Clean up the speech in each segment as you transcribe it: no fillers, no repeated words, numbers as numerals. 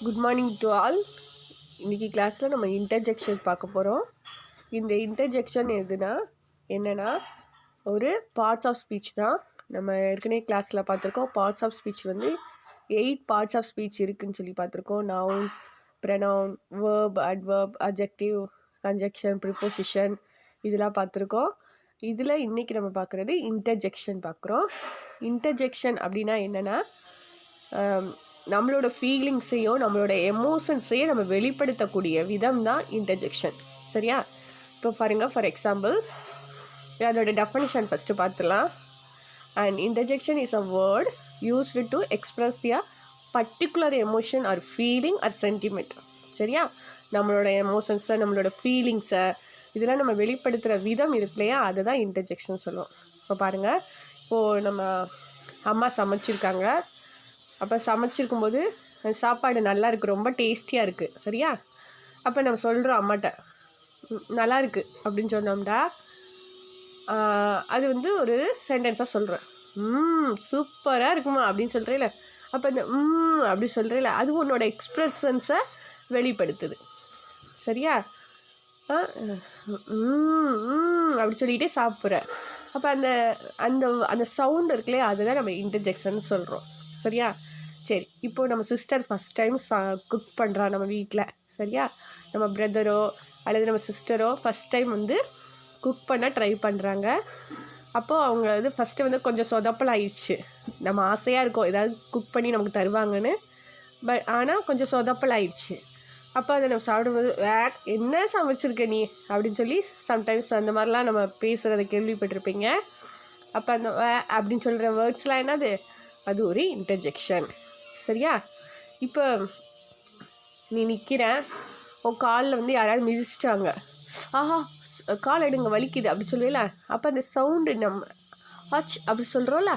Good morning to all. இன்றைக்கி கிளாஸில் நம்ம இன்டர்ஜெக்ஷன் பார்க்க போகிறோம். இந்த இன்டர்ஜெக்ஷன் என்னென்னா ஒரு பார்ட்ஸ் ஆஃப் ஸ்பீச் தான். நம்ம ஏற்கனவே கிளாஸில் பார்த்துருக்கோம். Parts of speech 8 parts of speech இருக்குதுன்னு சொல்லி பார்த்துருக்கோம். Noun, pronoun, verb, adverb, adjective, conjunction, preposition இதெல்லாம் பார்த்துருக்கோம். இதில் இன்றைக்கி நம்ம பார்க்குறது இன்டர்ஜெக்ஷன் பார்க்குறோம். இன்டர்ஜெக்ஷன் அப்படின்னா என்னென்னா நம்மளோட ஃபீலிங்ஸையும் நம்மளோட எமோஷன்ஸையும் நம்ம வெளிப்படுத்தக்கூடிய விதம் தான் இன்டர்ஜெக்ஷன். சரியா? இப்போ பாருங்கள், ஃபார் எக்ஸாம்பிள் அதோட டெஃபனிஷன் ஃபஸ்ட்டு பார்த்துலாம். And interjection is a word used to express a particular emotion are feeling R sentiment. சரியா? நம்மளோட எமோஷன்ஸை, நம்மளோட ஃபீலிங்ஸை இதெல்லாம் நம்ம வெளிப்படுத்துகிற விதம் இருக்கு இல்லையா, அதை தான் இன்டர்ஜெக்ஷன் சொல்லுவோம். இப்போ பாருங்கள், இப்போது நம்ம அம்மா சமைச்சிருக்காங்க. அப்போ சமைச்சிருக்கும்போது சாப்பாடு நல்லா இருக்குது, ரொம்ப டேஸ்டியாக இருக்குது. சரியா? அப்போ நம்ம சொல்கிறோம் அம்மாட்ட, நல்லா இருக்குது அப்படின்னு சொன்னோம்டா அது ஒரு சென்டென்ஸாக சொல்கிறேன். சூப்பராக இருக்குமா அப்படின்னு சொல்கிறேல. அப்போ இந்த அப்படி சொல்கிறேல, அது உன்னோட எக்ஸ்ப்ரெஷன்ஸை வெளிப்படுத்துது. சரியா? அப்படி சொல்லிகிட்டே சாப்பிட்றேன். அப்போ அந்த அந்த அந்த சவுண்ட் இருக்குல்லையே, அதுதான் நம்ம இன்டர்ஜெக்ஷன் சொல்கிறோம். சரியா? சரி, இப்போது நம்ம சிஸ்டர் ஃபஸ்ட் டைம் குக் பண்ணுறா நம்ம வீட்டில். சரியா? நம்ம பிரதரோ அல்லது நம்ம சிஸ்டரோ ஃபஸ்ட் டைம் குக் பண்ண ட்ரை பண்ணுறாங்க. அப்போது அவங்க ஃபஸ்ட்டு கொஞ்சம் சொதப்பல் ஆயிடுச்சு. நம்ம ஆசையாக இருக்கோம் ஏதாவது குக் பண்ணி நமக்கு தருவாங்கன்னு. ஆனால் கொஞ்சம் சொதப்பல் ஆயிடுச்சு. அப்போ அதை நம்ம சாப்பிடும்போது என்ன சமைச்சிருக்க நீ அப்படின்னு சொல்லி சம்டைம்ஸ் அந்த மாதிரிலாம் நம்ம பேசுகிறத கேள்விப்பட்டிருப்பீங்க. அப்போ அந்த அப்படின்னு சொல்கிற வேர்ட்ஸ்லாம் என்னது, அது ஒரு இன்டர்ஜெக்ஷன். சரியா? இப்போ நீ நிற்கிற, உன் காலில் யாராவது மிதிச்சிட்டாங்க, ஆஹா கால் எடுங்க வலிக்குது அப்படி சொல்லுவீல. அப்போ அந்த சவுண்டு நம்ம ஆச் அப்படி சொல்கிறோம்ல,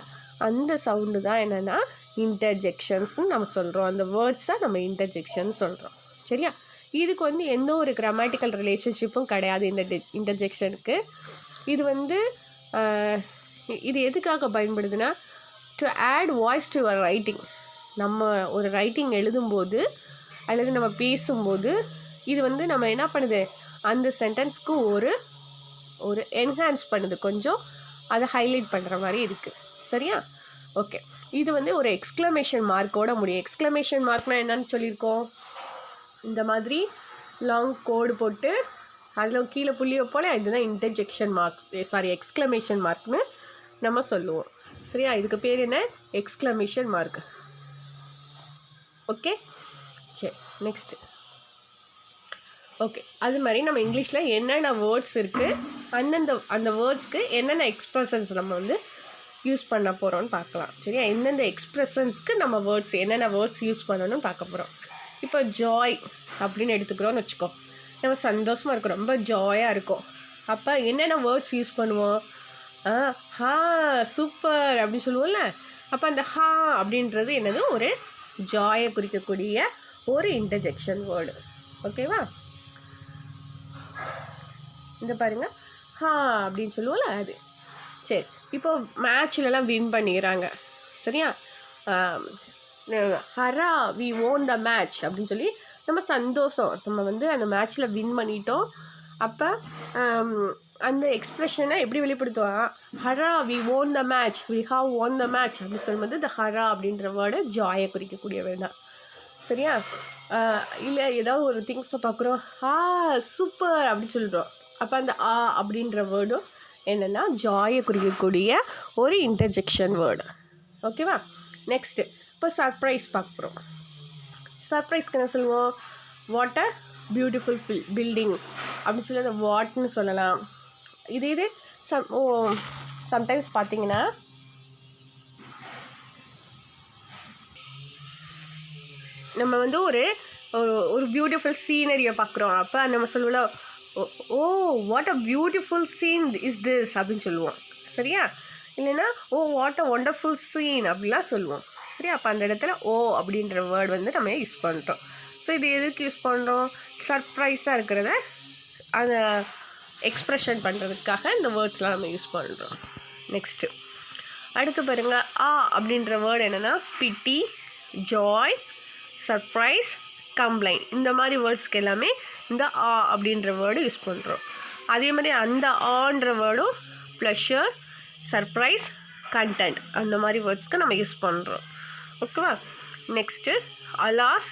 அந்த சவுண்டு தான் என்னென்னா இன்டர்ஜெக்ஷன்ஸ்ன்னு நம்ம சொல்கிறோம். அந்த வேர்ட்ஸை நம்ம இன்டர்ஜெக்ஷன் சொல்கிறோம். சரியா? இதுக்கு எந்த ஒரு கிராமட்டிக்கல் ரிலேஷன்ஷிப்பும் கிடையாது இந்த இன்டர்ஜெக்ஷனுக்கு. இது இது எதுக்காக பயன்படுதுன்னா, to add voice to your writing. நம்ம ஒரு ரைட்டிங் எழுதும்போது அல்லது நம்ம பேசும்போது இது நம்ம என்ன பண்ணுது, அந்த சென்டென்ஸ்க்கு ஒரு என்ஹான்ஸ் பண்ணுது, கொஞ்சம் அதை ஹைலைட் பண்ணுற மாதிரி இருக்குது. சரியா? ஓகே, இது ஒரு எக்ஸ்க்ளமேஷன் மார்க்கோட முடியும். எக்ஸ்க்ளமேஷன் மார்க்னால் என்னன்னு சொல்லியிருக்கோம், இந்த மாதிரி லாங் கோடு போட்டு அதில் கீழே புள்ளியை போல், இதுதான் இன்டர்ஜெக்ஷன் மார்க், எக்ஸ்க்ளமேஷன் மார்க்னு நம்ம சொல்லுவோம். சரியா? இதுக்கு பேர் என்ன, எக்ஸ்க்ளமேஷன் மார்க். ஓகே, சரி, நெக்ஸ்ட்டு. ஓகே, அது மாதிரி நம்ம இங்கிலீஷில் என்னென்ன வேர்ட்ஸ் இருக்குது, அந்த வேர்ட்ஸ்க்கு என்னென்ன எக்ஸ்ப்ரெஷன்ஸ் நம்ம யூஸ் பண்ண போகிறோன்னு பார்க்கலாம். சரியா? எந்தெந்த எக்ஸ்ப்ரெஷன்ஸ்க்கு நம்ம என்னென்ன வேர்ட்ஸ் யூஸ் பண்ணணும்னு பார்க்க போகிறோம். இப்போ ஜாய் அப்படின்னு எடுத்துக்கிறோன்னு வச்சுக்கோ. நம்ம சந்தோஷமாக இருக்கோம், ரொம்ப ஜாயாக இருக்கும். அப்போ என்னென்ன வேர்ட்ஸ் யூஸ் பண்ணுவோம், ஹா சூப்பர் அப்படின்னு சொல்லுவோம்ல. அப்போ அந்த ஹா அப்படின்றது என்னது, ஒரு ஜாயை குறிக்கக்கூடிய ஒரு இன்டர்ஜெக்ஷன் வேர்டு. ஓகேவா? இந்த பாருங்க, ஹா அப்படின்னு சொல்லுவோம்ல அது. சரி, இப்போ மேட்ச்லலாம் வின் பண்ணிடுறாங்க. சரியா? Hara we won the match அப்படின்னு சொல்லி நம்ம சந்தோஷம், நம்ம அந்த மேட்ச்சில் வின் பண்ணிட்டோம். அப்போ அந்த எக்ஸ்ப்ரெஷனை எப்படி வெளிப்படுத்துவோம், hurrah we won the match, we have won the match அப்படின்னு சொல்லும்போது இந்த ஹரா அப்படின்ற வேர்டு ஜாயை குறிக்கக்கூடிய வேர்டு தான். சரியா? இல்லை ஏதாவது ஒரு திங்ஸை பார்க்குறோம், சூப்பர் அப்படின்னு சொல்கிறோம். அப்போ அந்த அப்படின்ற வேர்டும் என்னென்னா ஜாயை குறிக்கக்கூடிய ஒரு இன்டர்ஜெக்ஷன் வேர்டு. ஓகேவா? நெக்ஸ்ட்டு இப்போ சர்ப்ரைஸ் பார்க்குறோம். சர்ப்ரைஸ்க்கு என்ன சொல்லுவோம், வாட் அ பியூட்டிஃபுல் பில்டிங் அப்படின்னு சொல்லி அந்த வாட்னு சொல்லலாம். இது சம்டைம்ஸ் பார்த்தீங்கன்னா நம்ம ஒரு பியூட்டிஃபுல் சீனரியை பார்க்குறோம். அப்போ நம்ம சொல்லுவோம், oh what a beautiful scene is this அப்படின்னு சொல்லுவோம். சரியா? இல்லைன்னா oh what a wonderful scene அப்படிலாம் சொல்லுவோம். சரியா? அப்போ அந்த இடத்துல ஓ அப்படின்ற வேர்டு நம்ம யூஸ் பண்ணுறோம். ஸோ இது எதுக்கு யூஸ் பண்ணுறோம், சர்ப்ரைஸாக இருக்கிறத அந்த எக்ஸ்ப்ரெஷன் பண்ணுறதுக்காக இந்த வேர்ட்ஸ்லாம் நம்ம யூஸ் பண்ணுறோம். நெக்ஸ்ட்டு அடுத்து பாருங்கள், அப்படின்ற வேர்டு என்னென்னா பிட்டி, ஜாய், சர்ப்ரைஸ், கம்ப்ளைண்ட், இந்த மாதிரி வேர்ட்ஸ்க்கு எல்லாமே இந்த ஆ அப்படின்ற வேர்டு யூஸ் பண்ணுறோம். அதே மாதிரி அந்த ஆன்ற வேர்டும் ப்ளஷர், சர்ப்ரைஸ், கண்டென்ட் அந்த மாதிரி வேர்ட்ஸ்க்கு நம்ம யூஸ் பண்ணுறோம். ஓகேவா? நெக்ஸ்ட்டு அலாஸ்,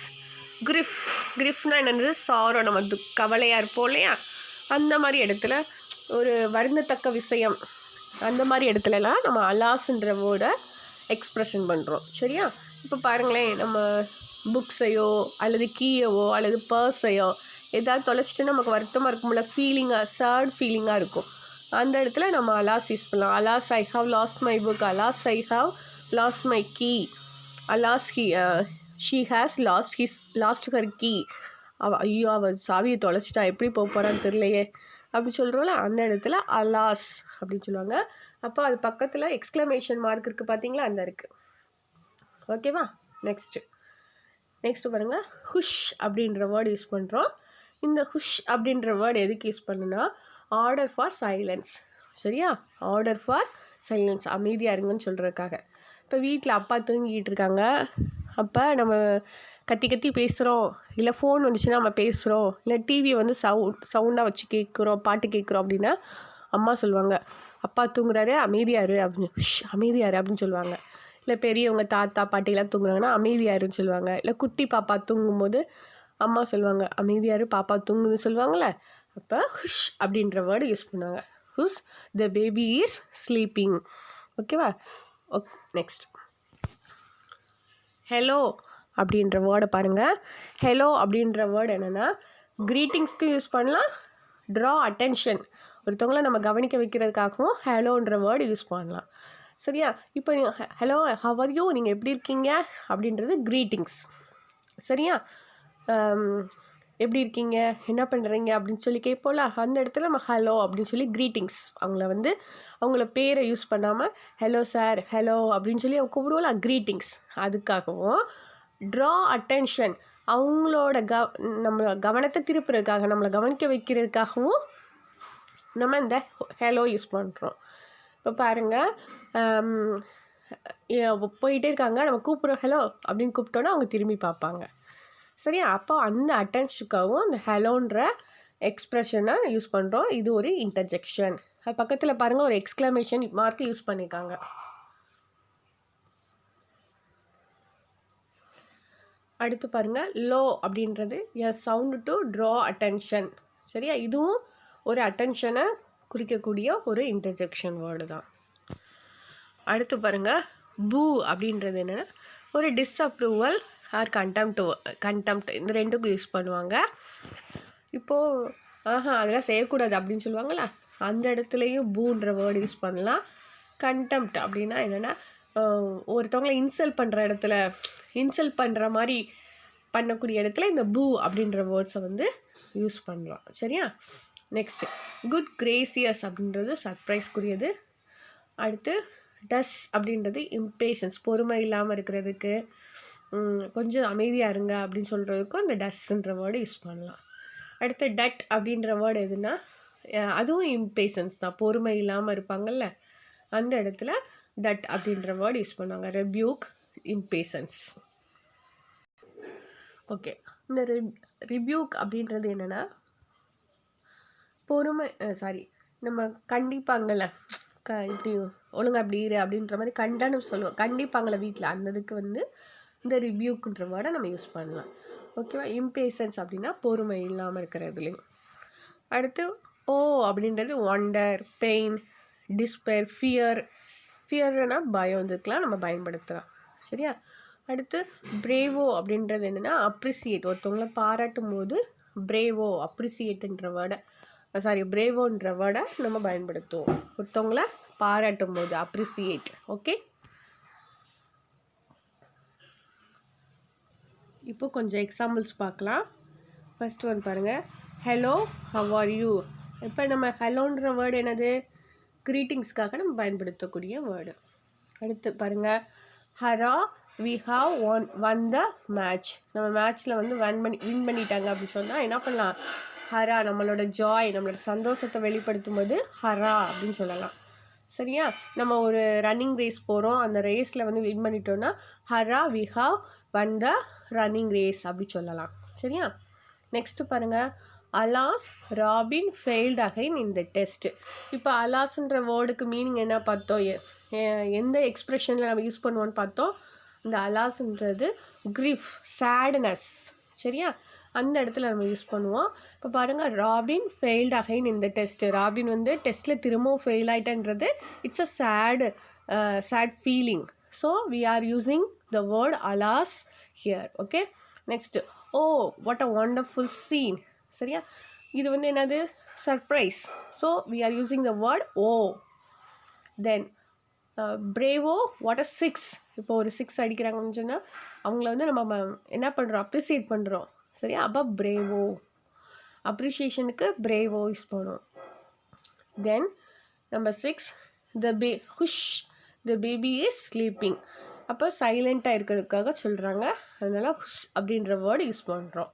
கிரிஃப்னா என்னது? சாரோ, நம்ம கவலையாக இருப்போம் இல்லையா, அந்த மாதிரி இடத்துல ஒரு வருந்தத்தக்க விஷயம், அந்த மாதிரி இடத்துலலாம் நம்ம அலாஸ்ன்ற வேர்டை எக்ஸ்ப்ரெஷன் பண்ணுறோம். சரியா? இப்போ பாருங்களேன், நம்ம புக்ஸையோ அல்லது கீயவோ அல்லது பர்ஸையோ ஏதாவது தொலைச்சிட்டு நமக்கு வருத்தமாக இருக்கும்ல, ஃபீலிங்காக, சேட் ஃபீலிங்காக இருக்கும். அந்த இடத்துல நம்ம அலாஸ் யூஸ் பண்ணலாம். Alas I have lost my book, alas I have lost my key, alas she has lost her key. ஐயோ அவள் சாவியை தொலைச்சிட்டா, எப்படி போக போகிறான்னு தெரியலையே அப்படி சொல்கிறோம்ல, அந்த இடத்துல அலாஸ் அப்படின்னு சொல்லுவாங்க. அப்போ அது பக்கத்தில் எக்ஸ்க்ளமேஷன் மார்க் இருக்குது பார்த்தீங்களா, அந்த இருக்குது. ஓகேவா? நெக்ஸ்ட்டு பாருங்கள், ஹுஷ் அப்படின்ற வேர்டு யூஸ் பண்ணுறோம். இந்த ஹுஷ் அப்படின்ற வேர்டு எதுக்கு யூஸ் பண்ணுன்னா, ஆர்டர் ஃபார் சைலன்ஸ். சரியா? ஆர்டர் ஃபார் சைலன்ஸ், அமைதியாக இருங்கன்னு சொல்கிறதுக்காக. இப்போ வீட்டில் அப்பா தூங்கிட்டு இருக்காங்க, அப்போ நம்ம கத்தி கத்தி பேசுகிறோம், இல்லை ஃபோன் வந்துச்சுன்னா நம்ம பேசுகிறோம், இல்லை டிவியை வந்து சவுண்டாக வச்சு கேட்குறோம், பாட்டு கேட்குறோம் அப்படின்னா அம்மா சொல்லுவாங்க, அப்பா தூங்குறாரு அமைதியாரு அப்படின்னு, அமைதியாரு அப்படின்னு சொல்லுவாங்க. இல்லை பெரியவங்க தாத்தா பாட்டிலாம் தூங்குறாங்கன்னா அமைதியாருன்னு சொல்லுவாங்க. இல்லை குட்டி பாப்பா தூங்கும்போது அம்மா சொல்லுவாங்க, அமைதியாரு பாப்பா தூங்குதுன்னு சொல்லுவாங்கள்ல, அப்போ ஹுஷ் அப்படின்ற வேர்டு யூஸ் பண்ணுவாங்க. ஹுஷ் த பேபி இஸ் ஸ்லீப்பிங். ஓகேவா? நெக்ஸ்ட் ஹலோ அப்படின்ற வேர்டை பாருங்கள். ஹலோ அப்படின்ற வேர்டு என்னென்னா, க்ரீட்டிங்ஸ்க்கு யூஸ் பண்ணலாம், ட்ரா அட்டென்ஷன், ஒருத்தவங்கள நம்ம கவனிக்க வைக்கிறதுக்காகவும் ஹலோன்ற வேர்டு யூஸ் பண்ணலாம். சரியா? இப்போ நீங்கள் ஹலோ ஹவ் ஆர் யூ, நீங்கள் எப்படி இருக்கீங்க அப்படின்றது க்ரீட்டிங்ஸ். சரியா? எப்படி இருக்கீங்க, என்ன பண்ணுறீங்க அப்படின்னு சொல்லி கேட்போம்ல, அந்த இடத்துல நம்ம ஹலோ அப்படின்னு சொல்லி க்ரீட்டிங்ஸ், அவங்கள பேரை யூஸ் பண்ணாமல் ஹலோ சார், ஹலோ அப்படின்னு சொல்லி அவங்க கூப்பிடுவோம்ல, க்ரீட்டிங்ஸ். அதுக்காகவும் ட்ரா அட்டென்ஷன், அவங்களோட நம்ம கவனத்தை திருப்புறதுக்காக, நம்மளை கவனிக்க வைக்கிறதுக்காகவும் நம்ம இந்த ஹலோ யூஸ் பண்ணுறோம். இப்போ பாருங்கள், போயிட்டே இருக்காங்க, நம்ம கூப்பிட்றோம் ஹலோ அப்படின்னு கூப்பிட்டோன்னா அவங்க திரும்பி பார்ப்பாங்க. சரியா? அப்போ அந்த அட்டென்ஷனுக்காகவும் இந்த ஹலோன்ற எக்ஸ்ப்ரெஷனை யூஸ் பண்ணுறோம். இது ஒரு இன்டர்ஜெக்ஷன். அது பக்கத்தில் பாருங்கள், ஒரு எக்ஸ்க்ளமேஷன் மார்க் யூஸ் பண்ணியிருக்காங்க. அடுத்து பாருங்கள், லோ அப்படின்றது எ சவுண்டு டு ட்ரா அட்டென்ஷன். சரியா? இதுவும் ஒரு அட்டென்ஷனை குறிக்கக்கூடிய ஒரு இன்டர்ஜெக்ஷன் வேர்டு தான். அடுத்து பாருங்கள், பூ அப்படின்றது என்னென்னா, ஒரு டிஸ்அப்ரூவல் ஆர் கண்டெம்ட் இந்த ரெண்டுக்கும் யூஸ் பண்ணுவாங்க. இப்போது அதெல்லாம் செய்யக்கூடாது அப்படின்னு சொல்லுவாங்கள்ல, அந்த இடத்துலையும் பூன்ற வேர்டு யூஸ் பண்ணலாம். கண்டெம்ட் அப்படின்னா என்னென்னா, ஒருத்தவங்களை இன்சல்ட் பண்ணுற மாதிரி பண்ணக்கூடிய இடத்துல இந்த பூ அப்படின்ற வேர்ட்ஸை வந்து யூஸ் பண்ணலாம். சரியா? நெக்ஸ்ட்டு குட் கிரேசியஸ் அப்படின்றது சர்ப்ரைஸ்க்குரியது. அடுத்து டஸ் அப்படின்றது இம்பேஷன்ஸ், பொறுமை இல்லாமல் இருக்கிறதுக்கு, கொஞ்சம் அமைதியாக இருங்க அப்படின்னு சொல்கிறதுக்கும் இந்த டஸ்ன்ற வேர்டு யூஸ் பண்ணலாம். அடுத்து டட் அப்படின்ற வேர்டு எதுனா, அதுவும் இம்பேஷன்ஸ் தான், பொறுமை இல்லாமல் இருப்பாங்கள்ல, அந்த இடத்துல டட் அப்படின்ற வேர்டு யூஸ் பண்ணுவாங்க. Rebuke, impatiens. ஓகே, இந்த ரிபியூக் அப்படின்றது என்னென்னா, நம்ம கண்டிப்பாங்கள்ல, இப்படி ஒழுங்காக அப்படி இரு அப்படின்ற மாதிரி கண்டனம் சொல்லுவோம், கண்டிப்பாங்கள வீட்டில், அந்த இதுக்கு வந்து இந்த ரிபியூக்குன்ற வேர்டை நம்ம யூஸ் பண்ணலாம். ஓகேவா? இம்பேஷன்ஸ் அப்படின்னா பொறுமை இல்லாமல் இருக்கிறதுலையும். அடுத்து ஓ அப்படின்றது ஒண்டர், பெயின், டிஸ்பேர், ஃபியர்னா பயம், இதுக்கெலாம் நம்ம பயன்படுத்தலாம். சரியா? அடுத்து பிரேவோ அப்படின்றது என்னென்னா, அப்ரிசியேட், ஒருத்தவங்கள பாராட்டும் போது பிரேவோ, அப்ரிசியேட்டுன்ற வேர்டை பிரேவோன்ற வேர்டை நம்ம பயன்படுத்துவோம், ஒருத்தவங்கள பாராட்டும் போது அப்ரிசியேட். ஓகே, இப்போ கொஞ்சம் எக்ஸாம்பிள்ஸ் பார்க்கலாம். ஃபர்ஸ்ட் ஒன் பாருங்கள், ஹலோ ஹவ் ஆர் யூ. இப்போ நம்ம ஹலோன்ற வேர்டு என்னது, க்ரீட்டிங்ஸ்க்காக நம்ம பயன்படுத்தக்கூடிய வேர்டு. அடுத்து பாருங்கள், hurrah we have won the match, நம்ம மேட்ச்சில் வந்து வின் பண்ணிட்டாங்க அப்படின்னு சொன்னால் என்ன பண்ணலாம், ஹரா, நம்மளோட ஜாய், நம்மளோட சந்தோஷத்தை வெளிப்படுத்தும் போது ஹரா அப்படின்னு சொல்லலாம். சரியா? நம்ம ஒரு ரன்னிங் ரேஸ் போகிறோம், அந்த ரேஸில் வந்து வின் பண்ணிட்டோன்னா hurrah we have won the running race அப்படி சொல்லலாம். சரியா? நெக்ஸ்ட்டு பாருங்கள், அலாஸ் ராபின் ஃபெயில்ட் அகைன் இந்த டெஸ்ட். இப்போ அலாஸ்ன்ற வேர்டுக்கு மீனிங் என்ன பார்த்தோம், எந்த எக்ஸ்ப்ரெஷனில் நம்ம யூஸ் பண்ணுவோன்னு பார்த்தோம். இந்த அலாஸ்ன்றது கிரீஃப், சேட்னஸ். சரியா? அந்த இடத்துல நம்ம யூஸ் பண்ணுவோம். இப்போ பாருங்கள், ராபின் ஃபெயில்ட் அகைன் இந்த டெஸ்ட். ராபின் வந்து டெஸ்ட்டில் திரும்பவும் ஃபெயில் ஆகிட்டன்றது it's a sad feeling. So we are using the word alas here. Okay, next, oh what a wonderful scene. சரியா? இது வந்து என்னது, surprise. So we are using the word oh. Then bravo what a 6. இப்போ ஒரு 6 அடிக்கிறாங்கன்னு சொன்னால் அவங்கள வந்து நம்ம என்ன பண்ணுறோம், அப்ரிசியேட் பண்ணுறோம். சரியா? அப்போ பிரேவோ, அப்ரிசியேஷனுக்கு பிரேவோ யூஸ் பண்ணுவோம். Then number 6, hush the baby is sleeping. அப்போ சைலண்ட்டாக இருக்கிறதுக்காக சொல்கிறாங்க, அதனால் ஹுஷ் அப்படின்ற வேர்டு யூஸ் பண்ணுறோம்.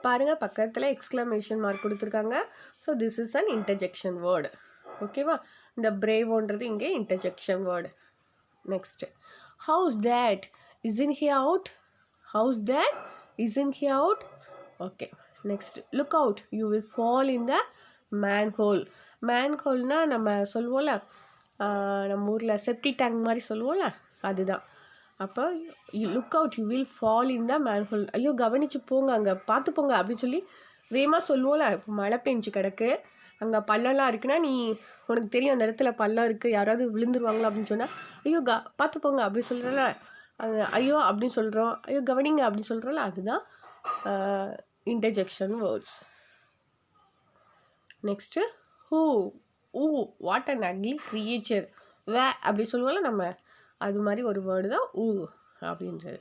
பாருங்கள், பக்கத்தில் எக்ஸ்க்ளமேஷன் மார்க் கொடுத்துருக்காங்க. So this is an interjection word. ஓகேவா? இந்த பிரேவோன்றது இங்கே interjection word. Next, how's that isn't he out. How's that isn't he out. Okay, next, look out you will fall in the manhole. மேன்ஹோல்னால் நம்ம சொல்லுவோம்ல, நம்ம ஊரில் செப்டி டேங்க் மாதிரி சொல்லுவோம்ல, அதுதான். அப்போ look out you will fall in the manhole. ஐயோ கவனித்து போங்க, அங்கே பார்த்து போங்க அப்படின்னு சொல்லி வேகமாக சொல்லுவோம்ல. இப்போ மழை பெஞ்சு கிடக்கு, அங்கே பள்ளம்லாம் இருக்குன்னா நீ உனக்கு தெரியும் அந்த இடத்துல பள்ளம் இருக்குது, யாராவது விழுந்துருவாங்களா அப்படின்னு சொன்னால் ஐயோ பார்த்து போங்க அப்படின்னு சொல்கிறோம்ல, அது ஐயோ அப்படின்னு சொல்கிறோம், ஐயோ கவனிங்க அப்படின்னு சொல்கிறோம்ல, அதுதான் interjection words. Next, who what an ugly creature. அப்படி சொல்லுவோம்ல நம்ம, அது மாதிரி ஒரு வேர்டு தான் ஊ அப்படின்றது.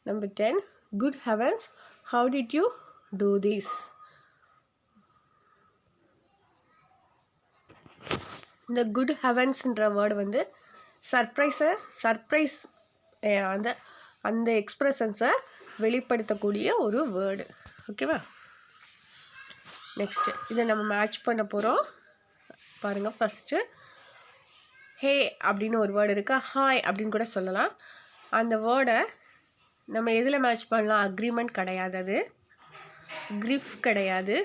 Number 10, good heavens how did you do this. இந்த குட் ஹெவன்ஸ்ன்ற வேர்டு வந்து சர்ப்ரைஸ் அந்த எக்ஸ்ப்ரெஷன்ஸை வெளிப்படுத்தக்கூடிய ஒரு வேர்டு. ஓகேவா? நெக்ஸ்ட்டு இதை நம்ம மேட்ச் பண்ண போகிறோம். பாருங்கள், ஃபஸ்ட்டு ஹே அப்படின்னு ஒரு வேர்டு இருக்குது, ஹாய் அப்படின்னு கூட சொல்லலாம். அந்த வேர்டை நம்ம எதில் மேட்ச் பண்ணலாம், அக்ரிமெண்ட் கிடையாது, அது கிரிஃப் கிடையாது.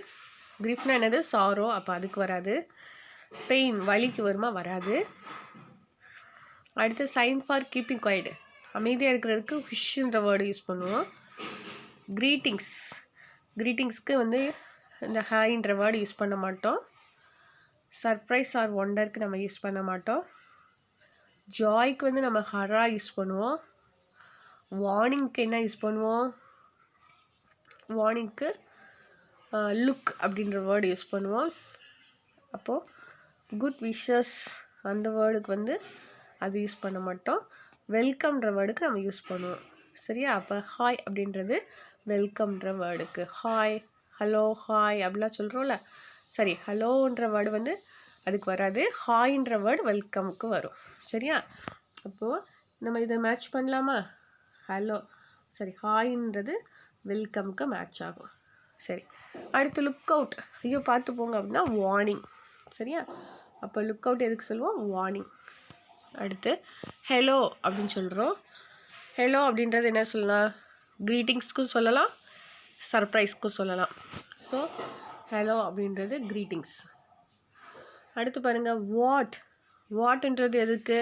கிரிஃப்னா என்னது, சாரோ, அப்போ அதுக்கு வராது. பெயின், வலிக்கு வருமா, வராது. அடுத்து சைன் ஃபார் கீப்பிங் குவைட், அமைதியாக இருக்கிறதுக்கு ஹுஷ்ன்ற வேர்டு யூஸ் பண்ணுவோம். க்ரீட்டிங்ஸ்க்கு வந்து இந்த ஹாய்ன்ற வேர்டு யூஸ் பண்ண மாட்டோம். சர்ப்ரைஸ் ஆர் ஒண்டருக்கு நம்ம யூஸ் பண்ண மாட்டோம். ஜாய்க்கு வந்து நம்ம ஹரா யூஸ் பண்ணுவோம். வார்னிங்க்கு என்ன யூஸ் பண்ணுவோம், வார்னிங்க்கு லுக் அப்படின்ற வேர்டு யூஸ் பண்ணுவோம். அப்போது குட் விஷஸ் அந்த வேர்டுக்கு வந்து அது யூஸ் பண்ண மாட்டோம். வெல்கம்ன்ற வேர்டுக்கு நம்ம யூஸ் பண்ணுவோம். சரியா? அப்போ ஹாய் அப்படின்றது வெல்கம்ன்ற வேர்டுக்கு. ஹாய், ஹலோ, ஹாய் அப்படிலாம் சொல்கிறோம்ல, சரி, ஹலோன்ற வேர்டு வந்து அதுக்கு வராது, ஹாய்ன்ற வேர்டு வெல்கமுக்கு வரும். சரியா? அப்போது நம்ம இதை மேட்ச் பண்ணலாமா, ஹாய்ன்றது வெல்கமுக்கு மேட்ச் ஆகும். சரி, அடுத்து லுக் அவுட், ஐயோ பார்த்து போங்க அப்படின்னா வார்னிங். சரியா? அப்போ லுக் அவுட் எதுக்கு சொல்லுவோம், வார்னிங். அடுத்து ஹலோ அப்படின்னு சொல்கிறோம். ஹலோ அப்படின்றது என்ன சொல்லலாம், க்ரீட்டிங்ஸ்க்கும் சொல்லலாம், சர்ப்ரைஸ்க்கும் சொல்லலாம். ஸோ ஹலோ அப்படின்றது க்ரீட்டிங்ஸ். அடுத்து பாருங்கள், வாட்ன்றது எதுக்கு,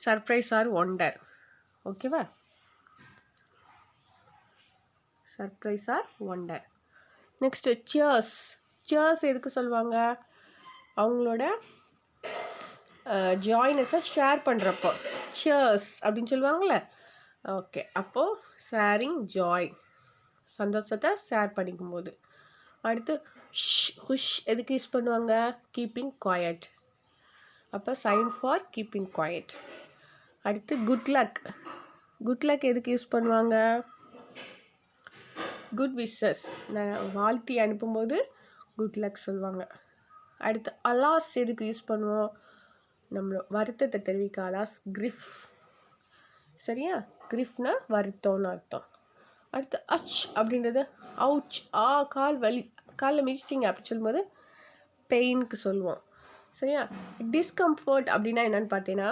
சர்ப்ரைஸ் ஆர் ஒண்டர். ஓகேவா? Surprise or wonder. Next cheers எதுக்கு சொல்லுவாங்க, அவங்களோட ஜாய்னஸை ஷேர் பண்ணுறப்போ சியர்ஸ் அப்படின்னு சொல்லுவாங்கள்ல. ஓகே, அப்போது ஷேரிங் ஜாய், சந்தோஷத்தை ஷேர் பண்ணிக்கும்போது. அடுத்து ஹுஷ் எதுக்கு யூஸ் பண்ணுவாங்க, கீப்பிங் குவாய்ட். அப்போ சைன் ஃபார் கீப்பிங் குவாய்ட். அடுத்து குட் லக் எதுக்கு யூஸ் பண்ணுவாங்க, குட் விஷஸ், வாழ்த்தி அனுப்பும்போது குட் லக் சொல்லுவாங்க. அடுத்து அலாஸ் எதுக்கு யூஸ் பண்ணுவோம், நம்ம வருத்தத்தை தெரிவிக்க அலாஸ் கிரிஃப். சரியா? கிரிஃப்னா வருத்தம்னு அர்த்தம். அடுத்து அச் அப்படின்றது அவுச், காலில் மிதிச்சிட்டிங்க அப்படி சொல்லும்போது பெயினுக்கு சொல்லுவோம். சரியா? டிஸ்கம்ஃபர்ட் அப்படின்னா என்னென்னு பார்த்தீங்கன்னா,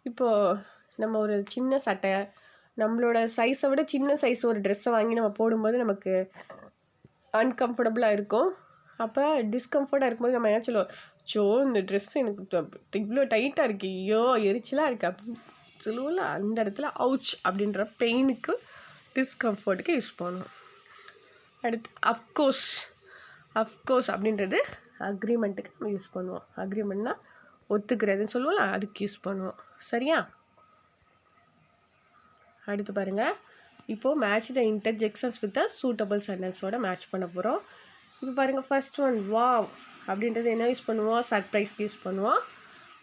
இப்போது நம்ம ஒரு சின்ன சட்டை நம்மளோட சைஸை விட சின்ன சைஸ் ஒரு ட்ரெஸ்ஸை வாங்கி நம்ம போடும்போது நமக்கு அன்கம்ஃபர்டபுளாக இருக்கும். அப்போ டிஸ்கம்ஃபர்ட்டாக இருக்கும்போது நம்ம என்ன சொல்லுவோம், இந்த ட்ரெஸ் எனக்கு இவ்வளோ டைட்டாக இருக்குது, ஐயோ எரிச்சலாக இருக்குது அப்படின்னு சொல்லுவோம்ல. அந்த இடத்துல அவுச் அப்படின்ற பெயினுக்கு டிஸ்கம்ஃபர்ட்டுக்கு யூஸ் பண்ணுவோம். அடுத்து அஃப்கோர்ஸ் அப்படின்றது அக்ரிமெண்ட்டுக்கு நம்ம யூஸ் பண்ணுவோம். அக்ரிமெண்ட்னா ஒத்துக்கிறதுன்னு சொல்லுவோம்ல, அதுக்கு யூஸ் பண்ணுவோம். சரியா? அடுத்து பாருங்கள், இப்போது match the interjections with the suitable சென்டென்ஸோட மேட்ச் பண்ண போகிறோம். இப்போ பாருங்கள், ஃபர்ஸ்ட் ஒன் வாவ் அப்படின்றது என்ன யூஸ் பண்ணுவோம், சர்ப்ரைஸ்க்கு யூஸ் பண்ணுவோம்.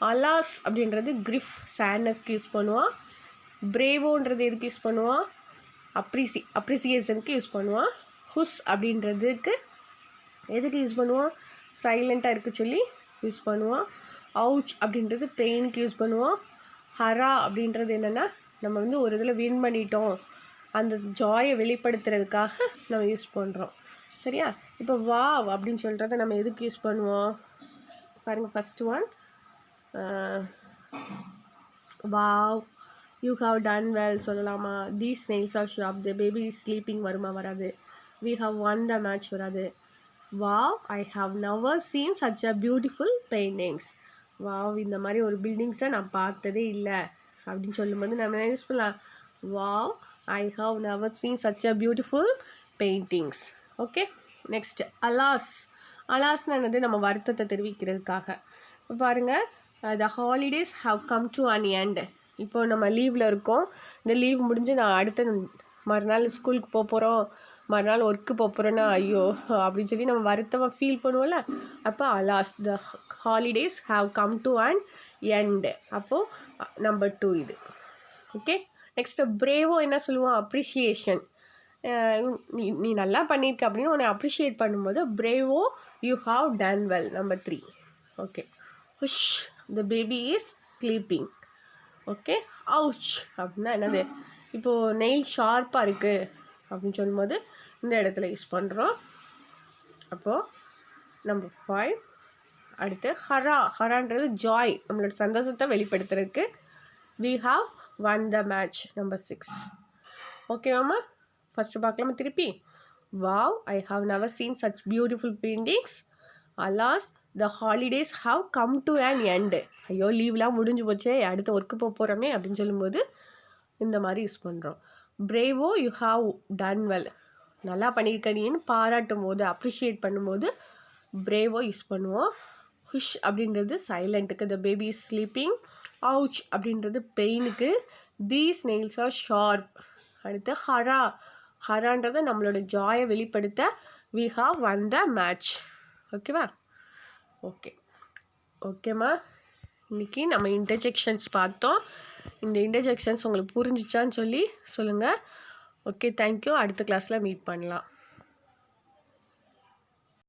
அலாஸ் அப்படின்றது கிரிஃப் சேட்னஸ்க்கு யூஸ் பண்ணுவோம். பிரேவோன்றது எதுக்கு யூஸ் பண்ணுவோம், அப்ரிசியேஷனுக்கு யூஸ் பண்ணுவோம். ஹுஸ் அப்படின்றதுக்கு எதுக்கு யூஸ் பண்ணுவோம், சைலண்ட்டாக இருக்க சொல்லி யூஸ் பண்ணுவோம். அவுச் அப்படின்றது பெயினுக்கு யூஸ் பண்ணுவோம். ஹரா அப்படின்றது என்னென்னா நம்ம ஒரு இதில் வின் பண்ணிட்டோம், அந்த ஜாயை வெளிப்படுத்துறதுக்காக நம்ம யூஸ் பண்ணுறோம். சரியா? இப்போ வாவ் அப்படின்னு சொல்கிறத நம்ம எதுக்கு யூஸ் பண்ணுவோம் பாருங்கள். First one wow you have done well சொல்லலாமா. These nails are sharp, the baby is sleeping வருமா, வராது. We have won the match, வராது. Wow I have never seen such a beautiful paintings. Wow இந்த மாதிரி ஒரு பில்டிங்ஸை நான் பார்த்ததே இல்லை அப்படின்னு சொல்லும்போது நம்ம என்ன யூஸ் பண்ணலாம், wow I have never seen such a beautiful paintings. Okay, next அலாஸ்னு என்னது, நம்ம வருத்தத்தை தெரிவிக்கிறதுக்காக. இப்போ பாருங்கள், the holidays have come to an end. இப்போ நம்ம லீவில் இருக்கோம், இந்த லீவ் முடிஞ்சு நான் அடுத்த மறுநாள் ஸ்கூலுக்கு போகிறோம், மறுநாள் ஒர்க்கு போகிறோன்னா ஐயோ அப்படின்னு சொல்லி நம்ம வருத்தமாக ஃபீல் பண்ணுவோம்ல. அப்போ alas, the holidays have come to an end. அப்போது நம்பர் 2 இது. ஓகே, நெக்ஸ்ட்டு பிரேவோ என்ன சொல்லுவோம், அப்ரிஷியேஷன். நீ நல்லா பண்ணியிருக்க அப்படின்னு உன்னை அப்ரிஷியேட் பண்ணும்போது bravo you have done well, number 3. Okay, hush the baby is sleeping. Okay, ouch அப்படின்னா என்னது, இப்போது நெயில் ஷார்ப்பாக இருக்குது அப்படின்னு சொல்லும்போது இந்த இடத்துல யூஸ் பண்ணுறோம். அப்போது நம்பர் 5. அடுத்து ஹரான்றது ஜாய், நம்மளோட சந்தோஷத்தை வெளிப்படுத்துறதுக்கு. We have won the match, number 6. ஓகேவாம்மா, ஃபஸ்ட்டு பார்க்கலாமா திருப்பி. Wow I have never seen such beautiful paintings. Alas the holidays have come to an end. ஐயோ லீவ்லாம் முடிஞ்சு போச்சே, அடுத்த ஒர்க்கு போகிறோமே அப்படின்னு சொல்லும்போது இந்த மாதிரி யூஸ் பண்ணுறோம். Bravo you have done well, நல்லா பண்ணியிருக்க நீன்னு பாராட்டும் போது, அப்ரிஷியேட் பண்ணும்போது பிரேவோ யூஸ் பண்ணுவோம். ஹுஷ் அப்படின்றது சைலண்ட்டுக்கு, the baby is sleeping. Ouch அப்படின்றது பெயினுக்கு, தீஸ் நெயில்ஸ் ஆர் ஷார்ப். அடுத்து ஹரான்றது நம்மளோட ஜாயை வெளிப்படுத்த, we have won the match. ஓகேவா? ஓகேம்மா, இன்றைக்கி நம்ம இன்டர்ஜெக்ஷன்ஸ் பார்த்தோம். இந்த இன்டர்ஜெக்ஷன்ஸ் உங்களுக்கு புரிஞ்சிச்சான்னு சொல்லி சொல்லுங்கள். Okay, thank you. அடுத்த கிளாஸில் மீட் பண்ணலாம்.